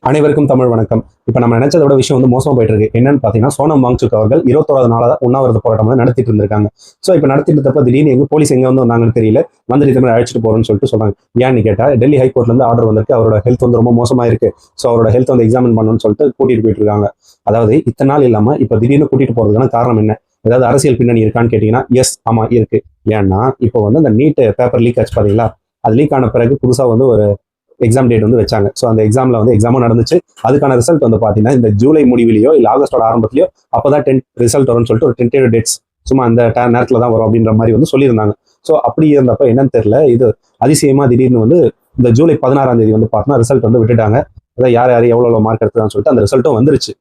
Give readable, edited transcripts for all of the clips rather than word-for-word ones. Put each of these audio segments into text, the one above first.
அனைவருக்கும் தமிழ் வணக்கம். இப்போ நம்ம நினைச்சத விட விஷயம் வந்து மோசமா போயிட்டு இருக்கு. என்னன்னு பார்த்தீங்கன்னா, சோனம் வாங்சுக் அவர்கள் 21வது நாளா உண்ணாவிரத போராட்டம் வந்து நடத்திட்டு இருந்திருக்காங்க. ஸோ இப்போ நடத்திட்டு இருந்தப்ப திடீர்னு போலீஸ் எங்க வந்து வந்தாங்கன்னு தெரியல. வந்துட்டு இந்த மாதிரி அழைச்சிட்டு போறோம்னு சொல்லிட்டு சொல்றாங்க. ஏன்னு கேட்டா, டெல்லி ஹைகோர்ட்ல இருந்து ஆர்டர் வந்திருக்கு. அவரோட ஹெல்த் வந்து ரொம்ப மோசமா இருக்கு. ஸோ அவரோட ஹெல்த் வந்து எக்ஸாமின் பண்ணணும்னு சொல்லிட்டு கூட்டிட்டு போயிட்டு இருக்காங்க. அதாவது இத்தனை நாள் இல்லாம இப்போ திடீர்னு கூட்டிட்டு போறதுக்கான காரணம் என்ன? ஏதாவது அரசியல் பின்னணி இருக்கான்னு கேட்டீங்கன்னா, எஸ், ஆமா இருக்கு. ஏன்னா இப்போ வந்து அந்த நீட் பேப்பர் லீக் ஆச்சு பாத்தீங்களா? அது லீக் ஆன பிறகு புதுசா வந்து ஒரு எக்ஸாம் டேட் வந்து வச்சாங்க. ஸோ அந்த எக்ஸாம்ல வந்து எக்ஸாமும் நடந்துச்சு. அதுக்கான ரிசல்ட் வந்து பார்த்தீங்கன்னா, இந்த ஜூலை முடிவிலையோ இல்லை ஆகஸ்டோட ஆரம்பத்திலையோ அப்போதான் ரிசல்ட் வரும்னு சொல்லிட்டு ஒரு டென்டேட்டிவ் டேட்ஸ் சும்மா அந்த நேரத்தில் தான் வரும் அப்படின்ற மாதிரி வந்து சொல்லியிருந்தாங்க. ஸோ அப்படி இருந்தப்ப என்னன்னு தெரியல, இது அதிசயமா திடீர்னு வந்து இந்த ஜூலை 16ஆம் தேதி வந்து பார்த்தீங்கன்னா ரிசல்ட் வந்து விட்டுட்டாங்க. அதான் யார் யார் எவ்வளோ மார்க் எடுத்துதான்னு சொல்லிட்டு அந்த ரிசல்ட்டும் வந்துருச்சு.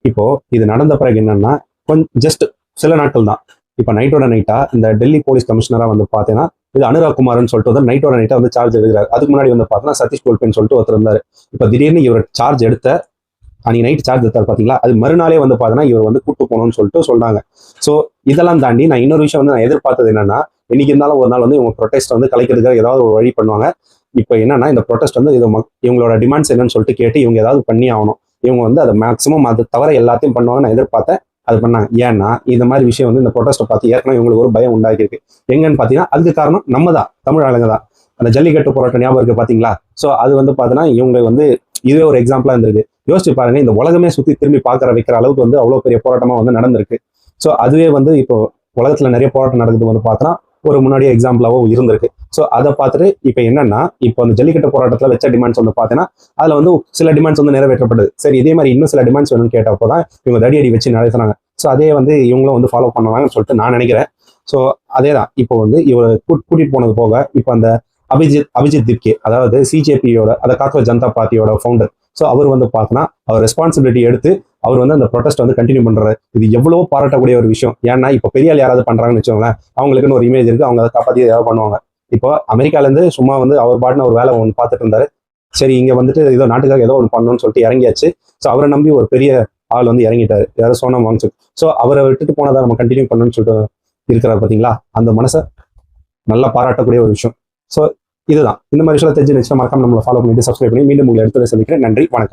இப்போ இது நடந்த பிறகு என்னன்னா, கொஞ்சம் ஜஸ்ட் சில நாட்கள் தான். இப்போ நைட்டோட நைட்டா இந்த டெல்லி போலீஸ் கமிஷனரா வந்து பார்த்தீங்கன்னா, இது அனுராக் குமார்னு சொல்லிட்டு வந்து நைட்டோட நைட்டா வந்து சார்ஜ் எடுக்கிறார். அதுக்கு முன்னாடி வந்து பார்த்தீங்கன்னா சதீஷ் கோல்பேன்னு சொல்லிட்டு ஒருத்தர் இருந்தார். இப்போ திடீர்னு இவர் சார்ஜ் எடுத்த அன்னைக்கு நைட் சார்ஜ் எடுத்தார் பார்த்தீங்களா, அது மறுநாளே வந்து பார்த்தீங்கன்னா இவர் வந்து கூட்டு போகணும்னு சொல்லிட்டு சொல்றாங்க. ஸோ இதெல்லாம் தாண்டி நான் இன்னொரு விஷயம் வந்து நான் எதிர்பார்த்தது என்னன்னா, இன்னைக்கு இருந்தாலும் ஒரு நாள் வந்து இவங்க ப்ரொடெஸ்ட் வந்து கலைக்கிறதுக்காக ஏதாவது ஒரு வழி பண்ணுவாங்க. இப்போ என்னன்னா இந்த ப்ரொடெஸ்ட் வந்து இவங்களோட டிமாண்ட்ஸ் என்னன்னு சொல்லிட்டு கேட்டு இவங்க ஏதாவது பண்ணி ஆகணும். இவங்க வந்து அதை மேக்ஸிமம் அது தவிர எல்லாத்தையும் பண்ணுவாங்கன்னு நான் எதிர்பார்த்தேன். அது பண்ணாங்க. ஏன்னா இந்த மாதிரி விஷயம் வந்து இந்த ப்ரொடெஸ்ட்டை பார்த்து ஏற்கனவே இவங்களுக்கு ஒரு பயம் உண்டாக்கியிருக்கு. எங்கன்னு பார்த்தீங்கன்னா அதுக்கு காரணம் நம்ம தான், தமிழ் ஆளுங்க தான். அந்த ஜல்லிக்கட்டு போராட்டம் ஞாபகம் இருக்கு பார்த்தீங்களா? ஸோ அது வந்து பார்த்தீங்கன்னா இவங்க வந்து இதுவே ஒரு எக்ஸாம்பிளா இருந்திருக்கு. யோசிச்சு பாருங்க, இந்த உலகமே சுற்றி திரும்பி பார்க்குற வைக்கிற அளவுக்கு வந்து அவ்வளோ பெரிய போராட்டமாக வந்து நடந்திருக்கு. ஸோ அதுவே வந்து இப்போ உலகத்துல நிறைய போராட்டம் நடக்குது வந்து பார்த்தோன்னா ஒரு முன்னாடியே எக்ஸாம்பிளாவும் இருந்திருக்கு. ஸோ அதை பார்த்துட்டு இப்போ என்னன்னா, இப்போ அந்த ஜல்லிக்கட்டு போராட்டத்தில் வச்ச டிமாண்ட்ஸ் வந்து பார்த்தீங்கன்னா அதில் வந்து சில டிமாண்ட்ஸ் வந்து நிறைவேற்றப்படுது. சரி, இதே மாதிரி இன்னும் சில டிமாண்ட்ஸ் வேணும்னு கேட்டப்போ தான் இவங்க தடியடி வச்சு நடத்துனாங்க. ஸோ அதே வந்து இவங்களும் வந்து ஃபாலோ பண்ணுவாங்கன்னு சொல்லிட்டு நான் நினைக்கிறேன். ஸோ அதே தான் இப்போ வந்து இவர் கூட்டிட்டு போனது போக இப்போ அந்த அபிஜித் திப்கே, அதாவது சிஜேபியோட அந்த காக்ரோச் ஜனதா பார்ட்டியோட ஃபவுண்டர். ஸோ அவர் வந்து பார்த்தோன்னா அவர் ரெஸ்பான்சிபிலிட்டி எடுத்து அவர் வந்து அந்த ப்ரொடெஸ்ட் வந்து கண்டினியூ பண்றாரு. இது எவ்வளவோ பாராட்டக்கூடிய ஒரு விஷயம். ஏன்னா இப்போ பெரிய ஆள் யாராவது பண்றாங்கன்னு வச்சுக்கோங்களேன், அவங்களுக்குன்னு ஒரு இமேஜ் இருக்கு, அவங்க அதை காப்பாற்றி ஏதாவது பண்ணுவாங்க. இப்போ அமெரிக்காலேருந்து சும்மா வந்து அவர் பாட்டுன்னு ஒரு வேலை ஒன்று பார்த்துட்டு இருந்தாரு. சரி, இங்கே வந்துட்டு ஏதோ நாட்டுக்காக ஏதோ ஒன்று பண்ணணும்னு சொல்லிட்டு இறங்கியாச்சு. ஸோ அவரை நம்பி ஒரு பெரிய ஆள் வந்து இறங்கிட்டாரு, யாரும் சோனம் வாங்சுக். ஸோ அவரை விட்டுட்டு போனதை நம்ம கண்டினியூ பண்ணணும்னு சொல்லிட்டு இருக்கிறார் பார்த்தீங்களா, அந்த மனசை நல்லா பாராட்டக்கூடிய ஒரு விஷயம். ஸோ இதுதான். இந்த மாதிரி விஷயம் தெரிஞ்சு நிச்சயம் மறக்காம நம்மளை ஃபாலோ பண்ணிட்டு சப்ஸ்கிரைப் பண்ணி மீண்டும் உங்களை எடுத்து சந்திக்கிறேன். நன்றி, வணக்கம்.